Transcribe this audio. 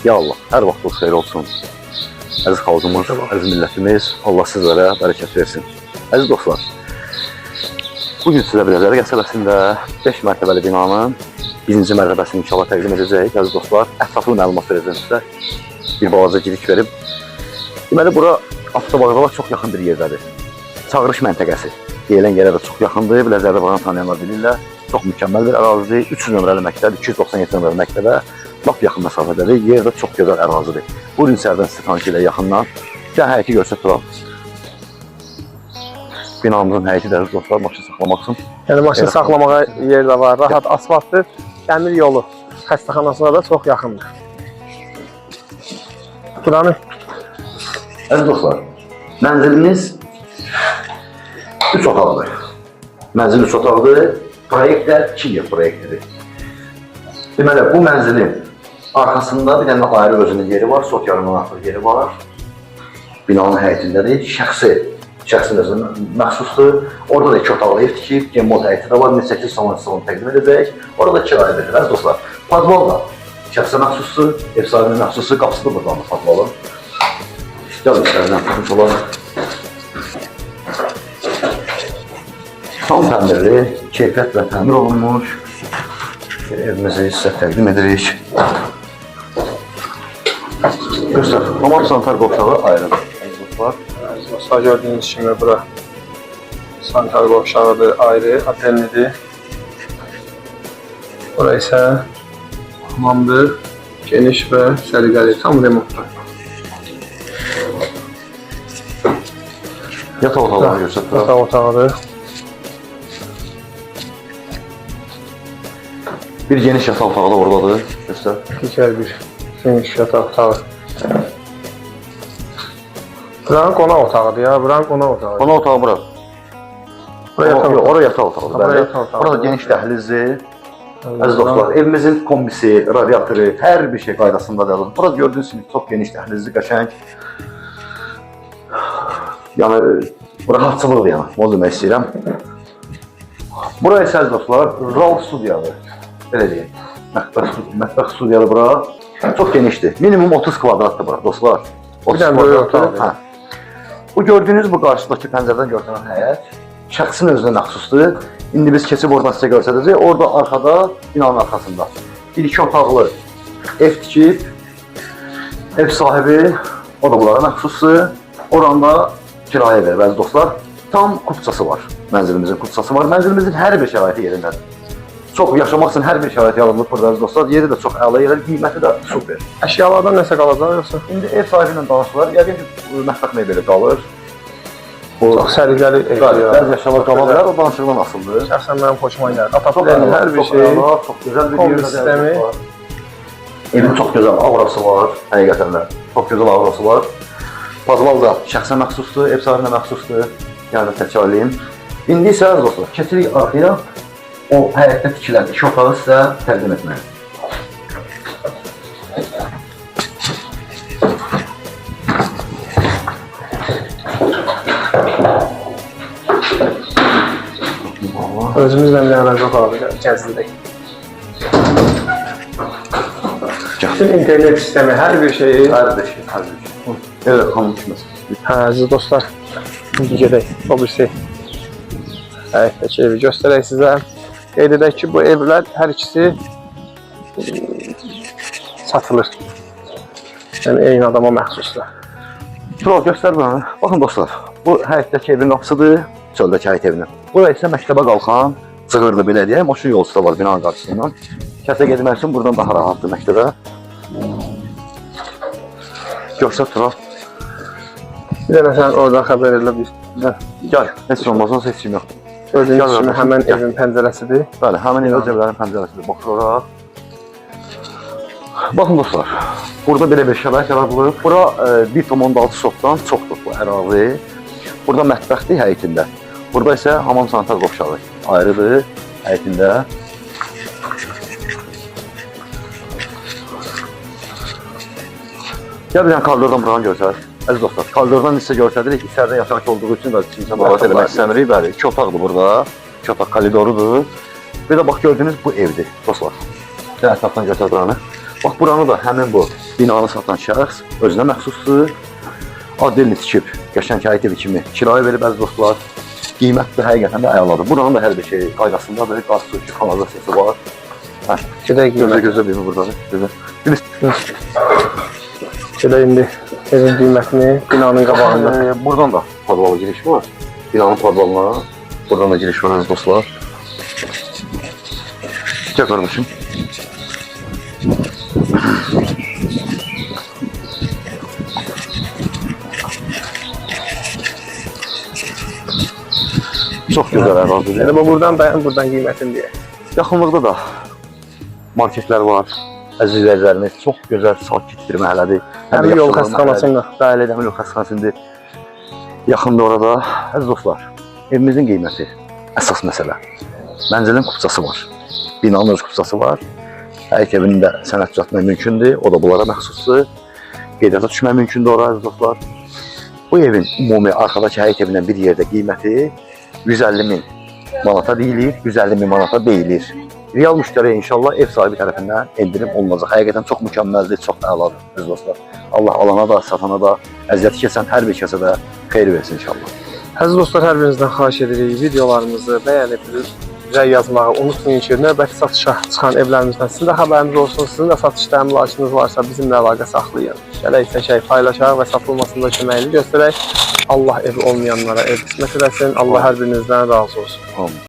Ya Allah, hər vaxtınız xeyir olsun. Əziz xalqımız, əziz millətimiz, Allah sizlərə bərəkət versin. Əziz dostlar, bugün sizə Biləzər qəsəbəsində 5 mərtəbəli binanın 1-ci mərtəbəsini inşallah təqdim edəcəyik. Əziz dostlar, ətraflı məlumat verəcəm sizə. Bir balaca girik verib. Deməli, bura avtovağzala çox yaxın bir yerdədir. Çağırış məntəqəsi deyilən yerə də çox yaxındır. Biləzərdə buranı tanıyanlar bilirlər. Çox mükəmməl bir ərazidir. 300 nömrəli məktəb, 297 nömrəli məktəbə lap yaxın məsafədədir. Yer də çox gözəl ərazidir. Buyurun içərdən sizi tanış ilə yaxından. Gəl həyəti görsək duraq. Binamızın həyəti də dostlar maşın saxlamaq üçün. Yəni maşın saxlamağa yer də var. Rahat asfaltdır. Dəmir yolu xəstəxanasına da çox yaxındır. Buranı Əziz dostlar, mənzilimiz 3 otaqdır. Mənzil 3 otaqdır. Proyekt də 2 yer proyektidir. Deməli, bu mənzilin arxasında bir dənə ayrı özünün yeri var, sot yarımdan artıq yeri var. Binanın həyətindədir. Şəxsin özünə məxsusdur. Orada da 2 otaqlı ev tikib, gemol həyəti də var. 1800 salon təqdim edəcək. Orada da kirayə verilir. Əziz dostlar, padval da şəxsə məxsusdur, ev sahibinin məxsusdur. Qapısı da buradan da padvalı. Gəl içərindən tutmuş olaraq. Tam təmirli, keyfiyyətlə təmir olunmuş. Evimizi sizə təqdim edirik. Göstər, hamam sanitar qovşağı ayrıdır. Dostlar, gördüyünüz kimi bura sanitar qovşağıdır, ayrı, otellidir. Bura isə hamamdır, geniş və səliqəli, tam remontdur. Yataq otaqlarını göstər. Yataq otağıdır. Bir geniş yataq otağı da oradadır. Göstər. Digər bir geniş yataq otağı. Buranın qonaq otağıdır ya, buranın qonaq otağıdır. Qonaq otağı bura. Ora yataq otağıdır. Burada geniş dəhlizdir. Əziz dostlar, evimizin kombisi, radiatoru, hər bir şey qaydasındadır. Burada gördüyünüz kimi çox geniş dəhlizli, qəşəng. Yəni, rahatçılıqdır yəni, onu demək istəyirəm. Bura isə əziz dostlar, RAL studiyadır. Belə deyək, mətbəx studiyadır bura. Çox genişdir. Minimum 30 kvadratdır bura, dostlar. Bir dənə böyük otaqdır. Bu gördüyünüz bu qarşıdakı pəncərədən görünən həyət şəxsin özünə məxsusdur. İndi biz keçib oradan sizə göstərəcəyik. Orada arxada, binanın arxasında 1-2 otaqlı ev tikib, ev sahibi, o da bunlara məxsusdur. Oranda kirayə verir, bəzi dostlar. Tam kupçası var, mənzilimizin kupçası var. Mənzilimizin hər bir şəraiti yerindədir. Çox yaşamaq üçün hər bir şərait alınıb burada, əziz dostlar. Yeri də çox əla yerdir, qiyməti də super. Əşyalardan nəsə qalacaq yoxsa? İndi ev sahibi ilə danışırlar. Yəqin ki, mətbəx mebeli qalır. Çox səliqəli evdir ya. Bəzi əşyalar qala bilər, o danışıqdan asıldır. Şəxsən mənim xoşuma gəlir. Atapilərin hər bir şey, çox gözəl bir kombi sistemi. Evin çox gözəl aurası var, həqiqətən də. Çox gözəl aurası var. Padval da şəxsə məxsusdur, ev sahibinə məxsusdur. Yəni təkrarlayım. İndi isə əziz dostlar, keçirik arxaya. O həyətdə tikilən 2 otağı sizə təqdim etməyə. Özümüzlə bir əlaqə otağı gəzdirdik. Bütün internet sistemi, hər bir şeyi... Hər bir şey. Evet, xanım düşməsin. Əziz dostlar, indi gedək, o birisi həyətdəki evi göstərək sizə. Qeyd edək ki, bu evlər hər ikisi satılır. Yəni, eyni adama məxsusdur. Tural, göstər bana. Baxın dostlar, bu həyətdəki evin qapısıdır, çöldəki həyət evinin. Buraya isə məktəbə qalxan, cığırlı belə deyək, maşın yolcusu da var binanın qarşısından. Kəsə gedmək üçün buradan daha rahatdır məktəbə. Göstər Tural. Bir dənə sən oradan xəbər elə bir. Gəl, heç olmaz, onun heç kim yoxdur. Gördüyünüz kimi həmən evin pəncərəsidir. Bəli, həmin evin evlərin pəncərəsidir. Baxır ora. Baxın dostlar, burada belə bir şərait yaradılıb. Bura 1,6 sotdan çoxdur bu ərazi. Burada mətbəxdir həyətində. Burada isə hamam sanitar qovşağı ayrıdır həyətində. Gəl bir dənə koridordan buranı görsək. Əziz dostlar, koridordan sizə göstəririk, içəridə yaşayış olduğu üçün də kimsə müraciət eləmək istəmirik. Bəli, 2 otaqdır burada, 2 otaq koridorudur. Bir də bax gördüyünüz bu evdir, dostlar. Ətrafdan göstər buranı. Bax buranı da həmin bu binanı satan şəxs özünə məxsusdur. Adelini tikib, qəşəng həyət evi kimi kirayə verib əziz dostlar. Qiymət də həqiqətən də əladır. Buranın da hər bir şey qaydasında böyle qaz su, kanalizasiyası var. Gedək qiymət. Gözə bir buradadır. Gedək indi evin qiymətini binanın qabağında. Buradan da podvala giriş var. Binanın podvalına. Buradan da giriş var əziz dostlar. Gəl qardaşım. Çox gözəl ərazidir. Yəni buradan dayan, buradan qiymətini deyək. Yaxınlıqda da marketlər var. Əziz izləyicilərimiz, çox gözəl, sakit bir məhəllədir. Dəmir yol xəstəxanasında. Bəli, dəmir yol xəstəxanasındır. Yaxında orada. Əziz dostlar, evimizin qiyməti əsas məsələ. Mənzilin kupçası var. Binanın öz kupçası var. Həyət evini də sənət düzəltmək mümkündür. O da bunlara məxsusdur. Qeydiyyata düşmək mümkündür ora, əziz dostlar. Bu evin ümumi arxadakı həyət evindən bir yerdə qiyməti 150.000 manata deyilir, 150.000 manata deyilir. Real müştəriyə inşallah ev sahibi tərəfindən endirim olunacaq. Həqiqətən çox mükəmməldir, çox əladır, əziz dostlar. Allah alana da, satana da, əziyyəti keçən hər bir kəsə də xeyir versin inşallah. Əziz dostlar, hər birinizdən xahiş edirik, videolarımızı bəyənib, rəy yazmağı unutmayın ki, növbəti satışa çıxan evlərimizdən sizin də xəbəriniz olsun. Sizin də satış təminatınız varsa bizimlə əlaqə saxlayın. Gələk çəkək, paylaşaq və satılmasında köməyini göstərək. Allah evi olmayanlara ev qismət eləsin. Allah hər birinizdən razı olsun. Amin.